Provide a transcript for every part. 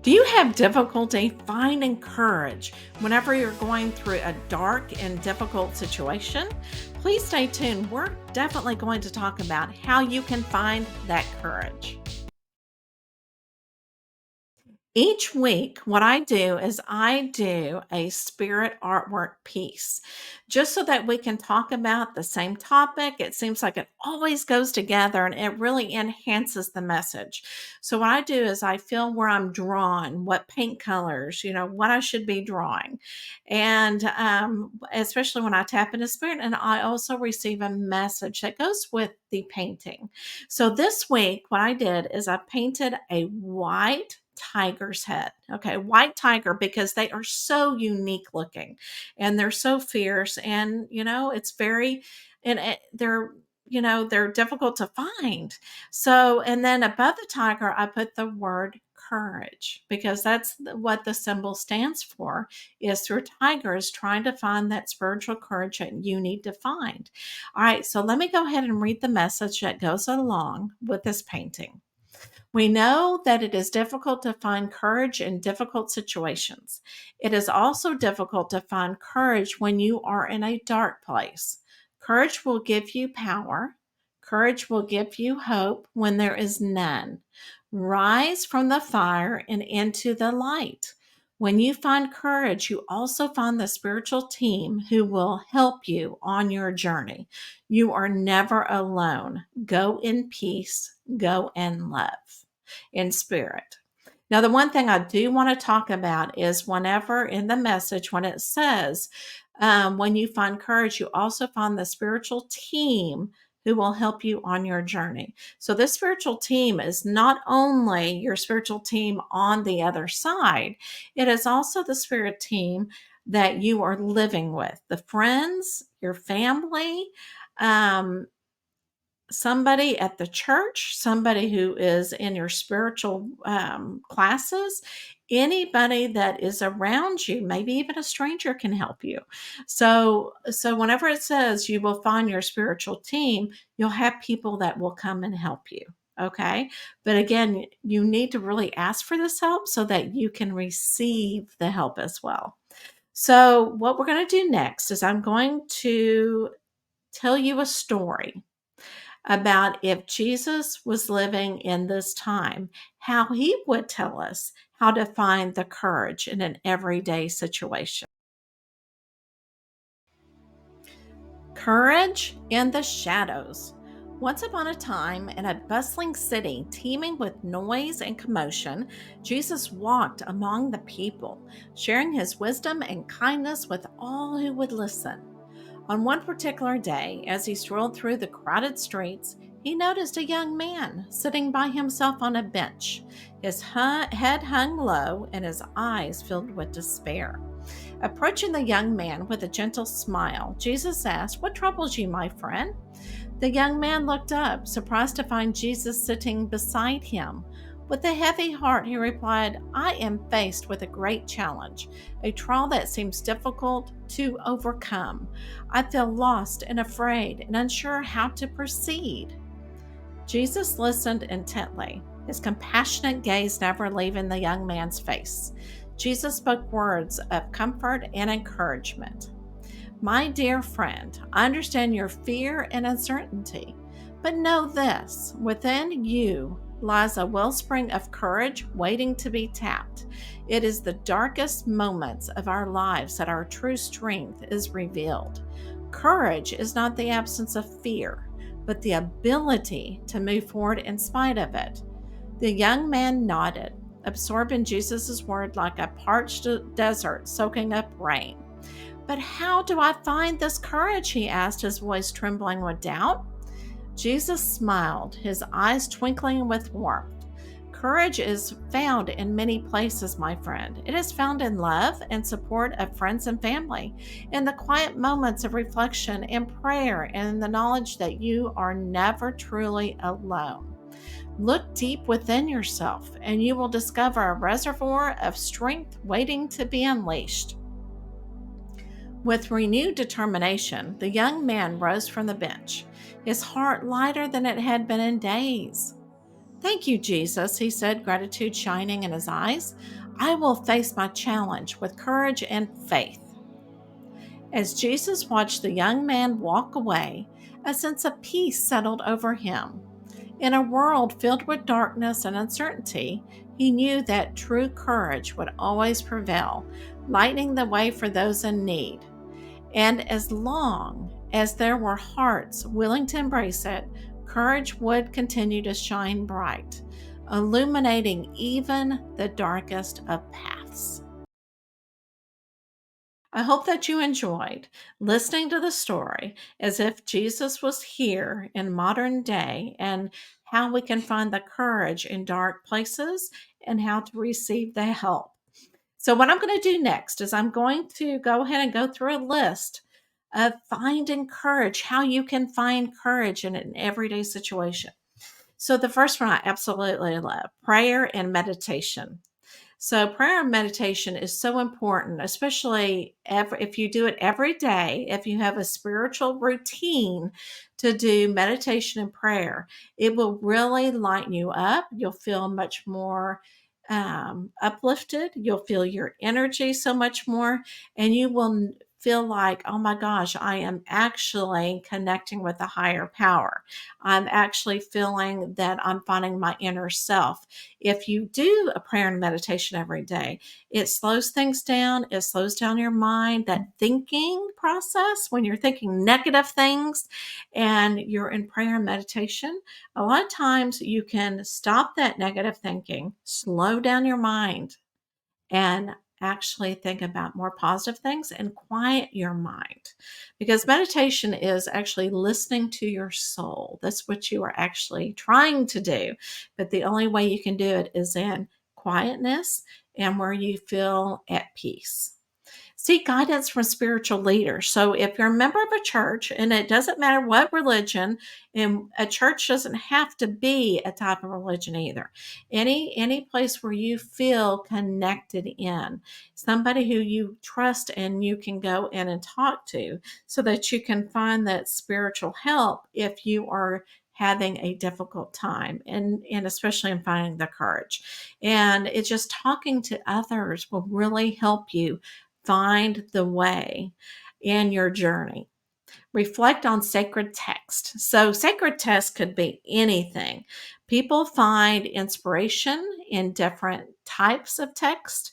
Do you have difficulty finding courage whenever you're going through a dark and difficult situation? Please stay tuned. We're definitely going to talk about how you can find that courage. Each week, what I do is I do a spirit artwork piece just so that we can talk about the same topic. It seems like it always goes together and it really enhances the message. So, what I do is I feel where I'm drawn, what paint colors, what I should be drawing. And especially when I tap into spirit, and I also receive a message that goes with the painting. So, this week, what I did is I painted a white tiger's head. Okay, white tiger because they are so unique looking and they're so fierce and it's very they're they're difficult to find. So and then above the tiger I put the word courage because that's what the symbol stands for is through tigers trying to find that spiritual courage that you need to find. All right, so let me go ahead and read the message that goes along with this painting. We know that it is difficult to find courage in difficult situations. It is also difficult to find courage when you are in a dark place. Courage will give you power. Courage will give you hope when there is none. Rise from the fire and into the light. When you find courage, you also find the spiritual team who will help you on your journey. You are never alone. Go in peace, go in love, in spirit. Now, the one thing I do want to talk about is whenever in the message, when it says, when you find courage, you also find the spiritual team who will help you on your journey. So, this spiritual team is not only your spiritual team on the other side, it is also the spirit team that you are living with, the friends, your family, um, somebody at the church, somebody who is in your spiritual classes, anybody that is around you, maybe even a stranger can help you. So whenever it says you will find your spiritual team, you'll have people that will come and help you. Okay. But again, you need to really ask for this help so that you can receive the help as well. So, what we're going to do next is I'm going to tell you a story about if Jesus was living in this time, how he would tell us how to find the courage in an everyday situation. Courage in the shadows. Once upon a time, in a bustling city teeming with noise and commotion, Jesus walked among the people, sharing his wisdom and kindness with all who would listen. On one particular day, as he strolled through the crowded streets, he noticed a young man sitting by himself on a bench, his head hung low and his eyes filled with despair. Approaching the young man with a gentle smile, Jesus asked, "What troubles you, my friend?" The young man looked up, surprised to find Jesus sitting beside him. With a heavy heart, he replied, "I am faced with a great challenge, a trial that seems difficult to overcome. I feel lost and afraid and unsure how to proceed." Jesus listened intently, his compassionate gaze never leaving the young man's face. Jesus spoke words of comfort and encouragement. "My dear friend, I understand your fear and uncertainty, but know this: within you lies a wellspring of courage waiting to be tapped. It is the darkest moments of our lives that our true strength is revealed. Courage is not the absence of fear, but the ability to move forward in spite of it." The young man nodded, absorbed in Jesus' word like a parched desert soaking up rain. "But how do I find this courage?" he asked, his voice trembling with doubt. Jesus smiled, his eyes twinkling with warmth. "Courage is found in many places, my friend. It is found in love and support of friends and family, in the quiet moments of reflection and prayer, and in the knowledge that you are never truly alone. Look deep within yourself, and you will discover a reservoir of strength waiting to be unleashed." With renewed determination, the young man rose from the bench, his heart lighter than it had been in days. Thank you, Jesus, he said, gratitude shining in his eyes. I will face my challenge with courage and faith. As Jesus watched the young man walk away, a sense of peace settled over him. In a world filled with darkness and uncertainty, he knew that true courage would always prevail, lighting the way for those in need. And as long as there were hearts willing to embrace it, courage would continue to shine bright, illuminating even the darkest of paths. I hope that you enjoyed listening to the story as if Jesus was here in modern day and how we can find the courage in dark places and how to receive the help. So, what I'm going to do next is I'm going to go ahead and go through a list of finding courage, how you can find courage in an everyday situation. So, the first one I absolutely love, prayer and meditation. So, prayer and meditation is so important, especially if you do it every day, if you have a spiritual routine to do meditation and prayer, it will really lighten you up. You'll feel much more uplifted. You'll feel your energy so much more, and you will feel like, oh my gosh, I am actually connecting with a higher power. I'm actually feeling that I'm finding my inner self. If you do a prayer and meditation every day, it slows things down. It slows down your mind, that thinking process when you're thinking negative things and you're in prayer and meditation. A lot of times you can stop that negative thinking, slow down your mind, and actually think about more positive things and quiet your mind. Because meditation is actually listening to your soul. That's what you are actually trying to do. But the only way you can do it is in quietness and where you feel at peace. Seek guidance from spiritual leaders. So, if you're a member of a church, and it doesn't matter what religion, and a church doesn't have to be a type of religion either. Any place where you feel connected in, somebody who you trust and you can go in and talk to, so that you can find that spiritual help if you are having a difficult time, and especially in finding the courage. And it's just talking to others will really help you find the way in your journey. Reflect on sacred text. So, sacred text could be anything. People find inspiration in different types of text,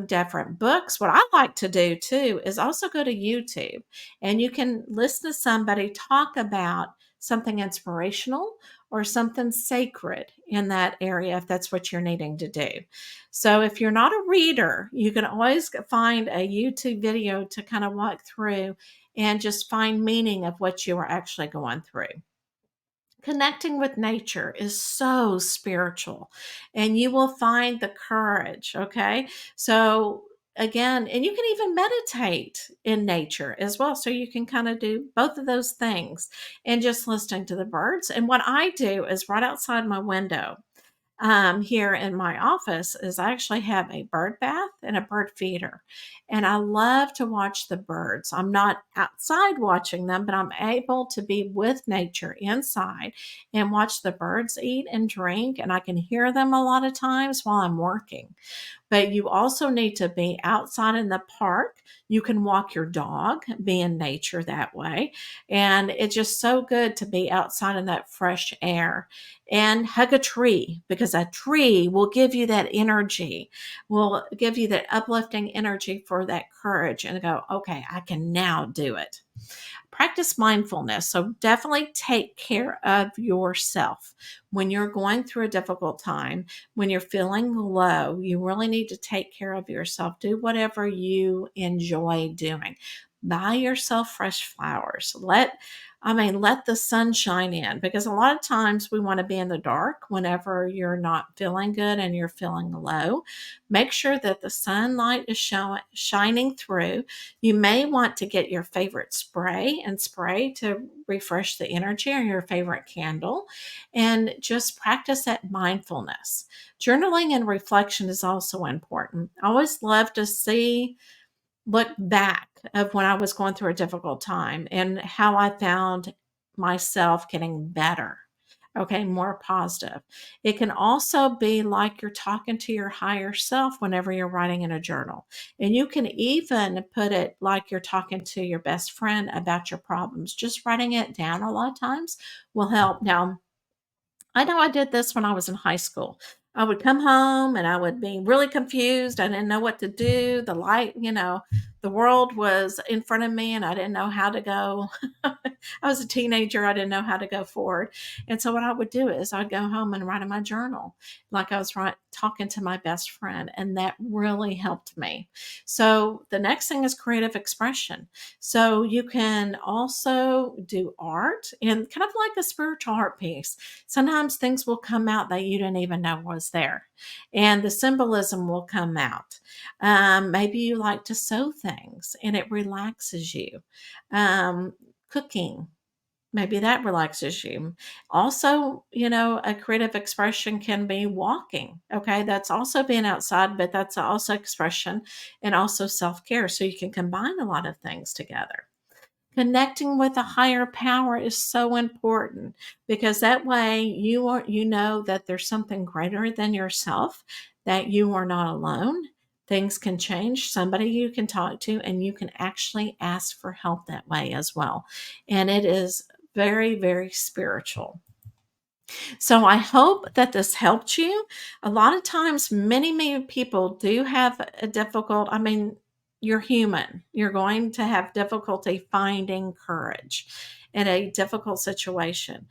different books. What I like to do too is also go to YouTube and you can listen to somebody talk about something inspirational or something sacred in that area if that's what you're needing to do. So, if you're not a reader, you can always find a YouTube video to kind of walk through and just find meaning of what you are actually going through. Connecting with nature is so spiritual, and you will find the courage. Okay. So, again, and you can even meditate in nature as well. So, you can kind of do both of those things and just listening to the birds. And what I do is right outside my window, here in my office, is I actually have a bird bath and a bird feeder. And I love to watch the birds. I'm not outside watching them, but I'm able to be with nature inside and watch the birds eat and drink. And I can hear them a lot of times while I'm working. But you also need to be outside in the park. You can walk your dog, be in nature that way. And it's just so good to be outside in that fresh air, and hug a tree, because a tree will give you that energy, will give you that uplifting energy for that courage and go, okay, I can now do it. Practice mindfulness. So definitely take care of yourself. When you're going through a difficult time, when you're feeling low, you really need to take care of yourself. Do whatever you enjoy doing. Buy yourself fresh flowers. Let the sun shine in, because a lot of times we want to be in the dark whenever you're not feeling good and you're feeling low. Make sure that the sunlight is shining through. You may want to get your favorite spray and spray to refresh the energy, or your favorite candle, and just practice that mindfulness. Journaling and reflection is also important. I always love to look back of when I was going through a difficult time and how I found myself getting better. Okay, more positive. It can also be like you're talking to your higher self whenever you're writing in a journal. And you can even put it like you're talking to your best friend about your problems. Just writing it down a lot of times will help. Now, I know I did this when I was in high school. I would come home and I would be really confused. I didn't know what to do. The light, the world was in front of me and I didn't know how to go. I was a teenager. I didn't know how to go forward. And so what I would do is I'd go home and write in my journal like I was talking to my best friend. And that really helped me. So the next thing is creative expression. So you can also do art and kind of like a spiritual art piece. Sometimes things will come out that you didn't even know was there, and the symbolism will come out. Maybe you like to sew things and it relaxes you. Cooking, maybe that relaxes you. Also, a creative expression can be walking. Okay, that's also being outside, but that's also expression and also self care. So you can combine a lot of things together. Connecting with a higher power is so important because that way you know that there's something greater than yourself, that you are not alone. Things can change, somebody you can talk to, and you can actually ask for help that way as well. And it is very, very spiritual. So I hope that this helped you. A lot of times, many people do have a difficult, I mean, you're human. You're going to have difficulty finding courage in a difficult situation.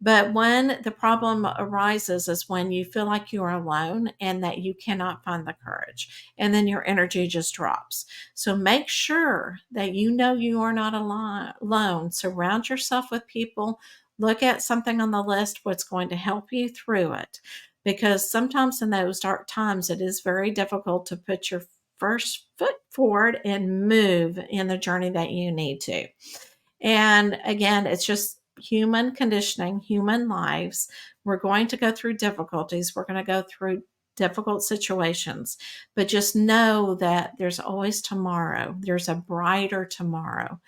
But when the problem arises is when you feel like you are alone and that you cannot find the courage, and then your energy just drops. So make sure that you know you are not alone. Surround yourself with people. Look at something on the list, what's going to help you through it. Because sometimes in those dark times, it is very difficult to put your first foot forward and move in the journey that you need to. And again, it's just human conditioning, human lives. We're going to go through difficulties. We're going to go through difficult situations, but just know that there's always tomorrow. There's a brighter tomorrow.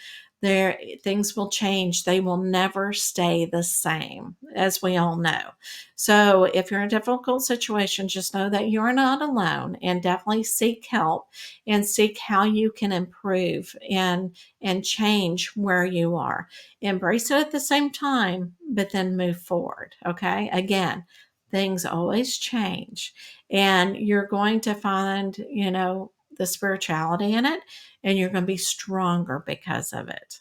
There, things will change. They will never stay the same, as we all know. So if you're in a difficult situation, just know that you're not alone, and definitely seek help and seek how you can improve and change where you are. Embrace it at the same time, but then move forward. Okay. Again, things always change, and you're going to find, the spirituality in it, and you're going to be stronger because of it.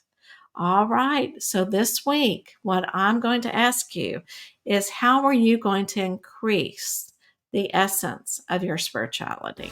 All right. So this week, what I'm going to ask you is, how are you going to increase the essence of your spirituality?